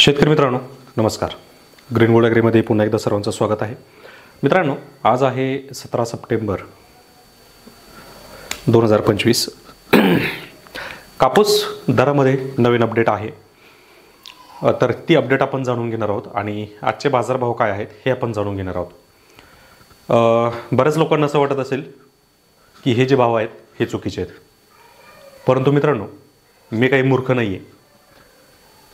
शेतकरी मित्रांनो नमस्कार. ग्रीनवुड ॲग्रीमध्ये पुन्हा एकदा सर्वांचं स्वागत आहे. मित्रांनो आज आहे 17 सप्टेंबर 2025. कापूस दरामध्ये नवीन अपडेट आहे, तर ती अपडेट आपण जाणून घेणार आहोत आणि आजचे बाजारभाव काय आहेत हे आपण जाणून घेणार आहोत. बऱ्याच लोकांना असं वाटत असेल की हे जे भाव आहेत हे चुकीचे आहेत, परंतु मित्रांनो मी काही मूर्ख नाही आहे,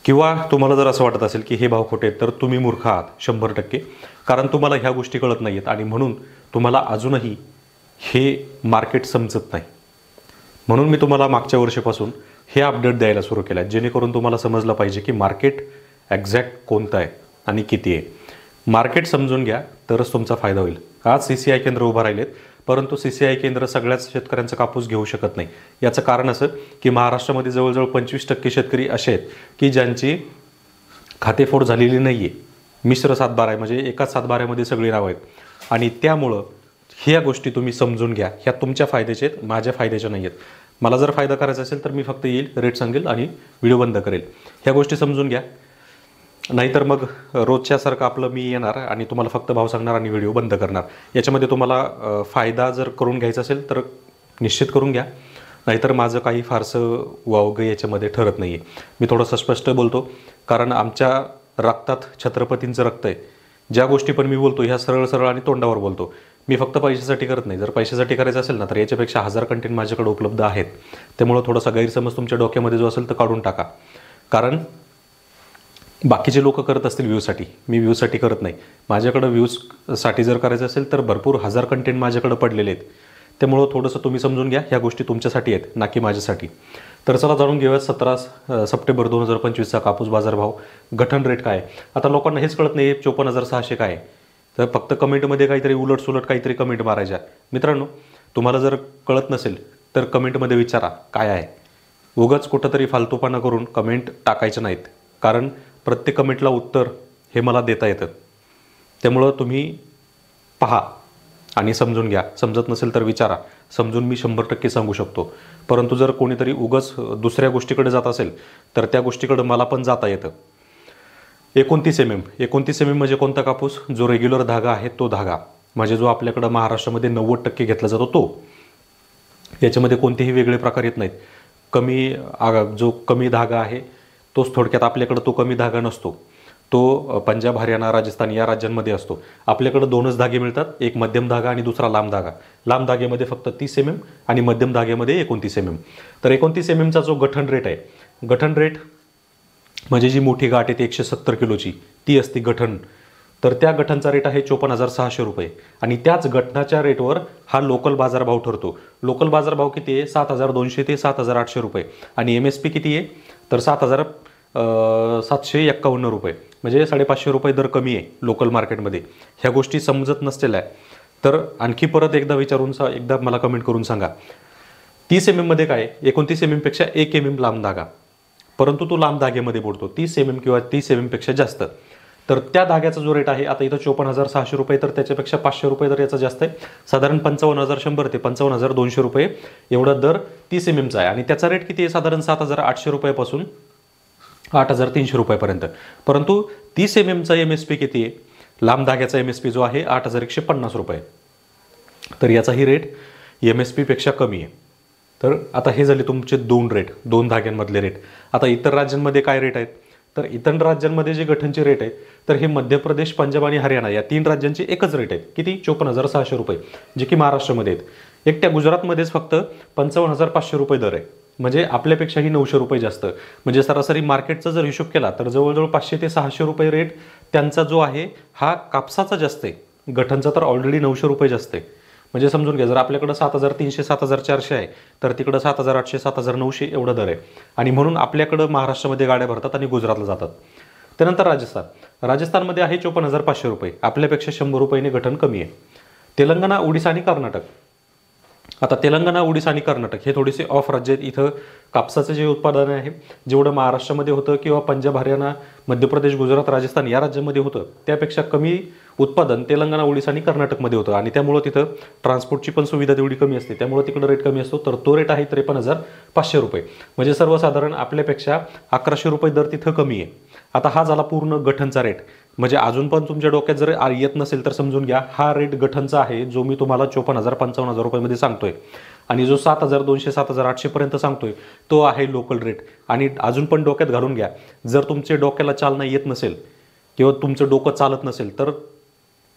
किंवा तुम्हाला जर असं वाटत असेल की हे भाव खोटे आहेत तर तुम्ही मूर्ख आहात 100%. कारण तुम्हाला ह्या गोष्टी कळत नाही आहेत आणि म्हणून तुम्हाला अजूनही हे मार्केट समजत नाही. म्हणून मी तुम्हाला मागच्या वर्षीपासून हे अपडेट द्यायला सुरू केलं आहे, जेणेकरून तुम्हाला समजलं पाहिजे की मार्केट एक्झॅक्ट कोणतं आहे आणि किती आहे. मार्केट समजून घ्या तरच तुमचा फायदा होईल. आज CCI केंद्र उभं राहिलेत, परंतु CCI केंद्र सगळ्याच शेतकऱ्यांचा कापूस घेऊ शकत नाही. याचं कारण असं की महाराष्ट्रामध्ये जवळजवळ 25% शेतकरी असे आहेत की ज्यांची खातेफोड झालेली नाही आहे. मिश्र सातबारा आहे, म्हणजे एकाच सातबाऱ्यामध्ये सगळी नावं आहेत आणि त्यामुळं ह्या गोष्टी तुम्ही समजून घ्या. ह्या तुमच्या फायद्याचे आहेत, माझ्या फायद्याच्या नाही आहेत. मला जर फायदा करायचा असेल तर मी फक्त येईल, रेट सांगेल आणि व्हिडिओ बंद करेल. ह्या गोष्टी समजून घ्या, नाहीतर मग रोजच्यासारखं आपलं मी येणार आणि तुम्हाला फक्त भाव सांगणार आणि व्हिडिओ बंद करणार. याच्यामध्ये तुम्हाला फायदा जर करून घ्यायचा असेल तर निश्चित करून घ्या, नाहीतर माझं काही फारसं वावगं याच्यामध्ये ठरत नाही आहे. मी थोडंसं स्पष्ट बोलतो कारण आमच्या रक्तात छत्रपतींचं रक्त आहे. ज्या गोष्टी पण मी बोलतो ह्या सरळ सरळ आणि तोंडावर बोलतो. मी फक्त पैशासाठी करत नाही. जर पैशासाठी करायचं असेल ना तर याच्यापेक्षा 1000 कंटेंट माझ्याकडे उपलब्ध आहेत. त्यामुळं थोडासा गैरसमज तुमच्या डोक्यामध्ये जो असेल तर काढून टाका. कारण बाकीचे लोक करत असतील व्ह्यूसाठी, मी व्ह्यूसाठी करत नाही. माझ्याकडं व्ह्यूजसाठी जर करायचं असेल तर भरपूर 1000 कंटेंट माझ्याकडे पडलेले आहेत. त्यामुळं थोडंसं तुम्ही समजून घ्या, ह्या गोष्टी तुमच्यासाठी आहेत ना की माझ्यासाठी. तर चला जाणून घेऊया 17 सप्टेंबर 2025चा कापूस बाजारभाव. गठन रेट काय आहे. आता लोकांना हेच कळत नाही 54,600 काय आहे. तर फक्त कमेंटमध्ये काहीतरी उलटसुलट काहीतरी कमेंट मारायच्या. मित्रांनो तुम्हाला जर कळत नसेल तर कमेंटमध्ये विचारा काय आहे. उगाच कुठंतरी फालतूपणा करून कमेंट टाकायचं नाहीत, कारण प्रत्येक कमेंटला उत्तर हे मला देता येतं. त्यामुळं तुम्ही पहा आणि समजून घ्या. समजत नसेल तर विचारा, समजून मी 100% सांगू शकतो. परंतु जर कोणीतरी उगाच दुसऱ्या गोष्टीकडे जात असेल तर त्या गोष्टीकडे मला पण जाता येतं. 29 mm म्हणजे कोणता कापूस? जो रेग्युलर धागा आहे तो धागा, म्हणजे जो आपल्याकडं महाराष्ट्रामध्ये 90% घेतला जातो तो. याच्यामध्ये कोणतेही वेगळे प्रकार येत नाहीत. जो कमी धागा आहे तोच थोडक्यात आपल्याकडं तो कमी धागा नसतो. तो पंजाब, हरियाणा, राजस्थान या राज्यांमध्ये असतो. आपल्याकडं 2च धागे मिळतात, एक मध्यम धागा आणि दुसरा लांब धागा. लांब धाग्यामध्ये फक्त 30 mm आणि मध्यम धाग्यामध्ये 29 mm. तर 29 mmचा जो गठन रेट आहे, गठन रेट म्हणजे जी मोठी गाठ आहे ती 170 किलोची ती असते गठन. तर त्या गठनचा रेट आहे 54,600 रुपये आणि त्याच गठनाच्या रेटवर हा लोकल बाजारभाव ठरतो. लोकल बाजारभाव किती आहे? 7,200 ते 7,800 रुपये आणि MSP किती आहे? तर 7,751 रुपये, म्हणजे 550 रुपये दर कमी आहे लोकल मार्केटमध्ये. ह्या गोष्टी समजत नसलेल्या आहे तर आणखी परत एकदा मला कमेंट करून सांगा. 30 mm मध्ये काय? 29 mm पेक्षा 1 mm लांब धागा, परंतु तो लांब धाग्यामध्ये बुडतो. 30 mm किंवा 30 mm पेक्षा जास्त. तर त्या धाग्याचा जो रेट आहे, आता इथं 54,600 रुपये, तर त्याच्यापेक्षा 500 रुपये दर याचा जास्त आहे. साधारण 55,100 ते 55,200 रुपये एवढा दर 30 mmचा आहे आणि त्याचा रेट किती आहे? साधारण 7,800 रुपयापासून 8,300 रुपयापर्यंत. परंतु 30 mmचा MSP किती आहे? लांब धाग्याचा MSP जो आहे 8,150 रुपये. तर याचाही रेट MSP पेक्षा कमी आहे. तर आता हे झाले तुमचे दोन धाग्यांमधले रेट. आता इतर राज्यांमध्ये काय रेट आहेत? तर इतर राज्यांमध्ये जे गठनचे रेट आहेत तर हे मध्य प्रदेश, पंजाब आणि हरियाणा या 3 राज्यांचे एकच रेट आहेत. किती? 54,600 रुपये, जे की महाराष्ट्रामध्ये आहेत. एकट्या गुजरातमध्येच फक्त 55,500 रुपये दर आहे, म्हणजे आपल्यापेक्षाही 900 रुपये जास्त. म्हणजे सरासरी मार्केटचा जर हिशोब केला तर जवळजवळ 500 ते 600 रुपये रेट त्यांचा जो आहे हा कापसाचा जास्त आहे. गठनचा तर ऑलरेडी 900 रुपये जास्त आहे. म्हणजे समजून घ्या, जर आपल्याकडं 7,300 7,400 आहे तर तिकडं 7,800 7,900 एवढा दर आहे. आणि म्हणून आपल्याकडं महाराष्ट्रामध्ये गाड्या भरतात आणि गुजरातला जातात. त्यानंतर राजस्थानमध्ये आहे 54,500 रुपये, आपल्यापेक्षा 100 रुपयाने गठन कमी आहे. तेलंगणा, ओडिशा आणि कर्नाटक. आता तेलंगणा, ओडिशा आणि कर्नाटक हे थोडेसे ऑफ राज्य आहेत. इथं कापसाचं जे उत्पादन आहे जेवढं महाराष्ट्रामध्ये होतं किंवा पंजाब, हरियाणा, मध्य प्रदेश, गुजरात, राजस्थान या राज्यांमध्ये होतं त्यापेक्षा कमी उत्पादन तेलंगणा, ओडिशा आणि कर्नाटकमध्ये होतं आणि त्यामुळं तिथं ट्रान्सपोर्टची पण सुविधा तेवढी कमी असते. त्यामुळे तिकडं रेट कमी असतो. तर तो रेट आहे 53,500 रुपये, म्हणजे सर्वसाधारण आपल्यापेक्षा 1,100 रुपये दर तिथं कमी आहे. आता हा झाला पूर्ण गठनचा रेट. म्हणजे अजून पण तुमच्या डोक्यात जर येत नसेल तर समजून घ्या, हा रेट गठनचा आहे जो मी तुम्हाला 54,000 55,000 रुपयामध्ये सांगतोय. आणि जो 7,200 7,800 पर्यंत सांगतोय तो आहे लोकल रेट. आणि अजून पण डोक्यात घालून घ्या, जर तुमच्या डोक्याला चालना येत नसेल किंवा तुमचं डोकं चालत नसेल तर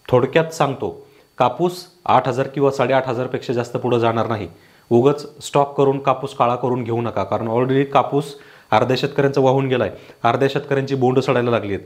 थोडक्यात सांगतो, कापूस 8,000 किंवा 8,500 पेक्षा जास्त पुढे जाणार नाही. उगच स्टॉक करून कापूस काळा करून घेऊ नका, कारण ऑलरेडी कापूस अर्ध्या शेतकऱ्यांचा वाहून गेलाय, अर्ध्या शेतकऱ्यांची बोंड सडायला लागली आहेत.